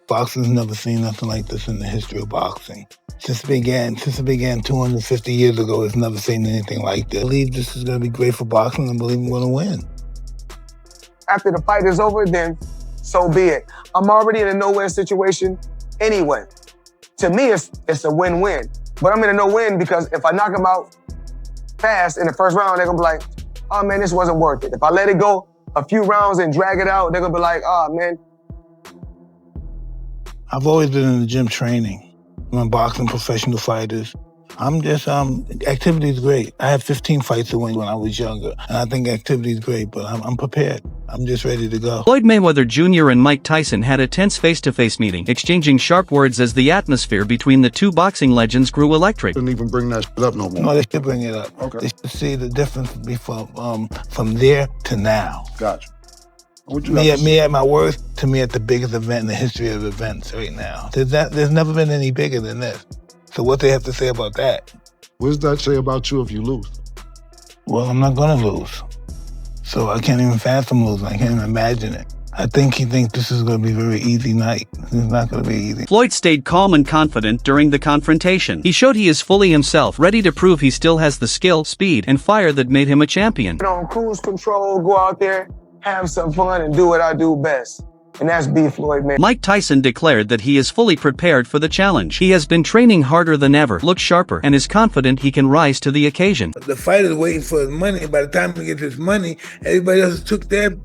Boxing's never seen nothing like this in the history of boxing. Since it began 250 years ago, it's never seen anything like this. I believe this is going to be great for boxing, and I believe we're going to win. After the fight is over, then so be it. I'm already in a no-win situation anyway. To me, it's a win-win. But I'm in a no-win because if I knock him out fast in the first round, they're going to be like, oh, man, this wasn't worth it. If I let it go a few rounds and drag it out, they're going to be like, oh, man. I've always been in the gym training. I'm boxing professional fighters. I'm just, activity is great. I had 15 fights to win when I was younger, and I think activity is great, but I'm prepared. I'm just ready to go. Floyd Mayweather Jr. and Mike Tyson had a tense face-to-face meeting, exchanging sharp words as the atmosphere between the two boxing legends grew electric. Didn't even bring that shit up no more. No, they should bring it up. Okay. They should see the difference from there to now. Gotcha. Me at my worst, to me at the biggest event in the history of events right now. There's never been any bigger than this. So what they have to say about that? What does that say about you if you lose? Well, I'm not gonna lose. So I can't even fathom losing. I can't even imagine it. I think he thinks this is gonna be a very easy night. It's not gonna be easy. Floyd stayed calm and confident during the confrontation. He showed he is fully himself, ready to prove he still has the skill, speed, and fire that made him a champion. On cruise control, go out there, have some fun, and do what I do best. And that's B. Floyd Mayweather. Mike Tyson declared that he is fully prepared for the challenge. He has been training harder than ever, looks sharper, and is confident he can rise to the occasion. The fighter's waiting for his money. By the time he gets his money, everybody else took their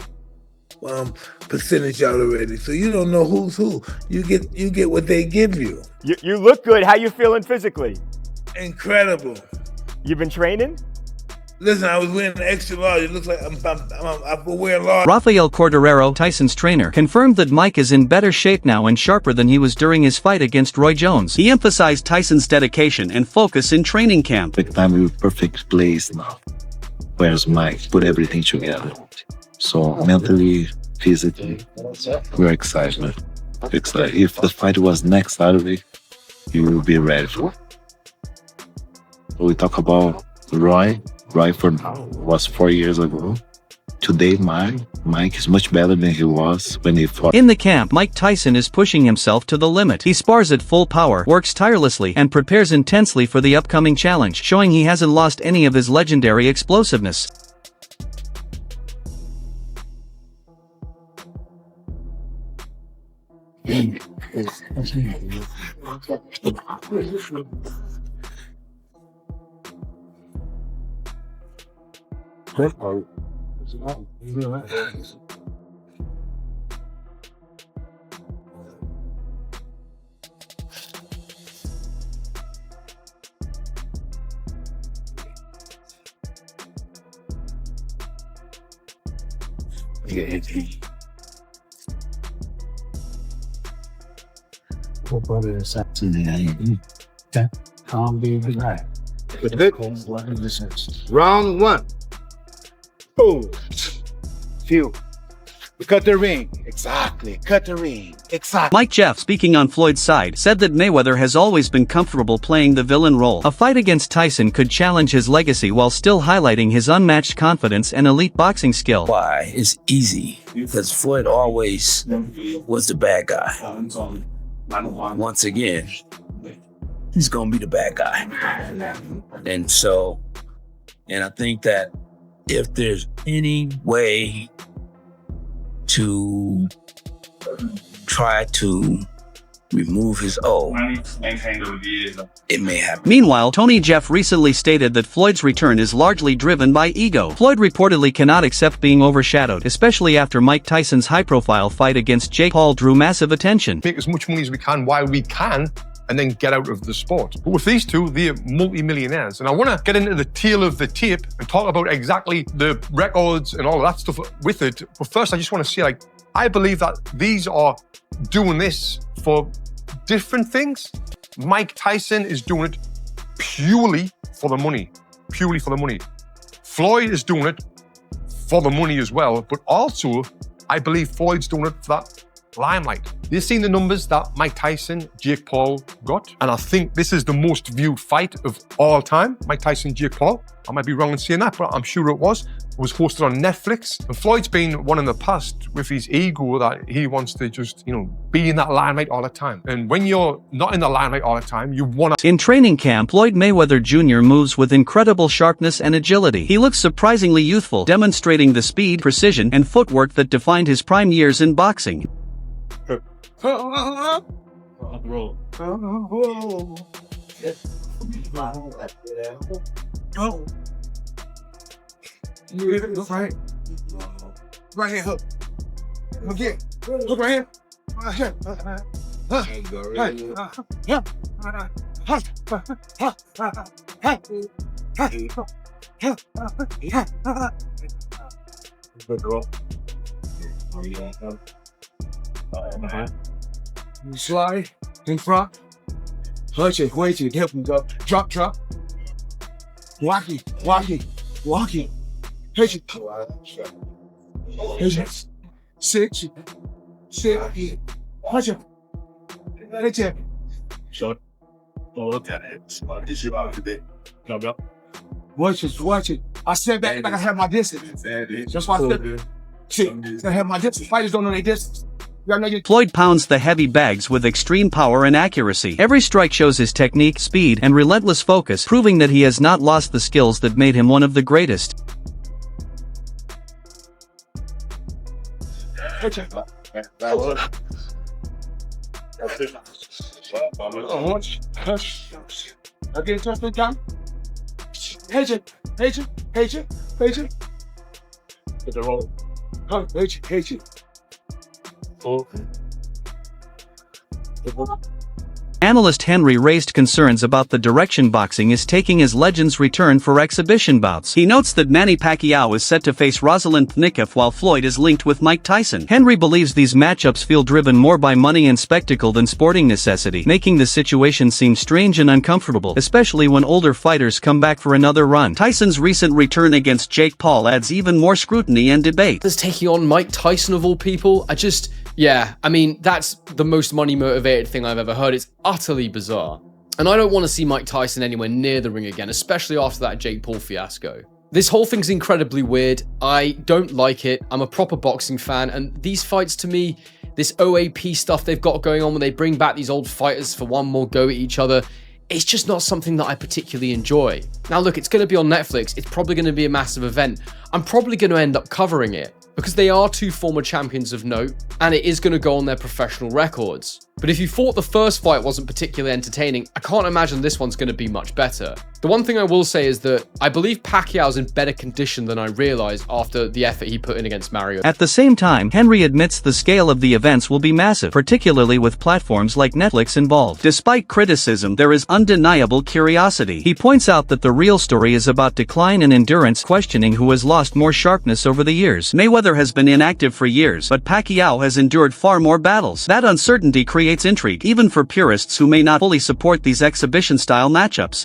percentage out already. So you don't know who's who. You get what they give you. You look good. How you feeling physically? Incredible. You've been training? Listen, I was wearing an extra large. It looks like I'm wearing large. Rafael Corderero, Tyson's trainer, confirmed that Mike is in better shape now and sharper than he was during his fight against Roy Jones. He emphasized Tyson's dedication and focus in training camp. Perfect time, we're perfect place now. Where's Mike? Put everything together. So mentally, physically, we're excited, man. Excited. If the fight was next Saturday, you will be ready for it. We talk about Roy was 4 years ago. Today, Mike is much better than he was when he fought. In the camp, Mike Tyson is pushing himself to the limit. He spars at full power, works tirelessly, and prepares intensely for the upcoming challenge, showing he hasn't lost any of his legendary explosiveness. Round one. Boom. Phew. We cut the ring. Exactly. Cut the ring. Exactly. Mike Jeff, speaking on Floyd's side, said that Mayweather has always been comfortable playing the villain role. A fight against Tyson could challenge his legacy while still highlighting his unmatched confidence and elite boxing skill. Why? It's easy. Because Floyd always was the bad guy. Once again, he's gonna be the bad guy. And I think that if there's any way to try to remove his O, it may happen. Meanwhile, Tony Jeff recently stated that Floyd's return is largely driven by ego. Floyd reportedly cannot accept being overshadowed, especially after Mike Tyson's high-profile fight against Jake Paul drew massive attention. Make as much money as we can while we can, and then get out of the sport. But with these two, they're multi-millionaires. And I want to get into the tail of the tape and talk about exactly the records and all of that stuff with it. But first, I just want to say, I believe that these are doing this for different things. Mike Tyson is doing it purely for the money. Purely for the money. Floyd is doing it for the money as well. But also, I believe Floyd's doing it for that limelight. They've seen the numbers that Mike Tyson, Jake Paul got, and I think this is the most viewed fight of all time. Mike Tyson, Jake Paul. I might be wrong in saying that, but I'm sure it was. It was hosted on Netflix. And Floyd's been one in the past with his ego that he wants to just, be in that limelight all the time. And when you're not in the limelight all the time, you want to... In training camp, Floyd Mayweather Jr. moves with incredible sharpness and agility. He looks surprisingly youthful, demonstrating the speed, precision, and footwork that defined his prime years in boxing. Right here, hook. Again. Hook right here. Right here. You slide in front. Hurt it, wait it, help him go. Drop. Walk it. Hit it. Sit. Watch it. Hit it. Shot. Look at it. Watch it. I step back like I have my distance. That's why I step. See, I have my distance. Fighters don't know their distance. Floyd pounds the heavy bags with extreme power and accuracy. Every strike shows his technique, speed, and relentless focus, proving that he has not lost the skills that made him one of the greatest. Again, touch the gun. Agent. Hit the roll. Agent. Analyst Henry raised concerns about the direction boxing is taking as legends return for exhibition bouts. He notes that Manny Pacquiao is set to face Rosalind Pnikoff while Floyd is linked with Mike Tyson. Henry believes these matchups feel driven more by money and spectacle than sporting necessity, making the situation seem strange and uncomfortable, especially when older fighters come back for another run. Tyson's recent return against Jake Paul adds even more scrutiny and debate. There's taking on Mike Tyson of all people. Yeah, I mean, that's the most money-motivated thing I've ever heard. It's utterly bizarre. And I don't want to see Mike Tyson anywhere near the ring again, especially after that Jake Paul fiasco. This whole thing's incredibly weird. I don't like it. I'm a proper boxing fan, and these fights to me, this OAP stuff they've got going on when they bring back these old fighters for one more go at each other, it's just not something that I particularly enjoy. Now look, it's going to be on Netflix. It's probably going to be a massive event. I'm probably going to end up covering it, because they are two former champions of note, and it is going to go on their professional records. But if you thought the first fight wasn't particularly entertaining, I can't imagine this one's going to be much better. The one thing I will say is that I believe Pacquiao's in better condition than I realized after the effort he put in against Mario. At the same time, Henry admits the scale of the events will be massive, particularly with platforms like Netflix involved. Despite criticism, there is undeniable curiosity. He points out that the real story is about decline and endurance, questioning who has lost more sharpness over the years. Mayweather has been inactive for years, but Pacquiao has endured far more battles. That uncertainty creates intrigue, even for purists who may not fully support these exhibition-style matchups.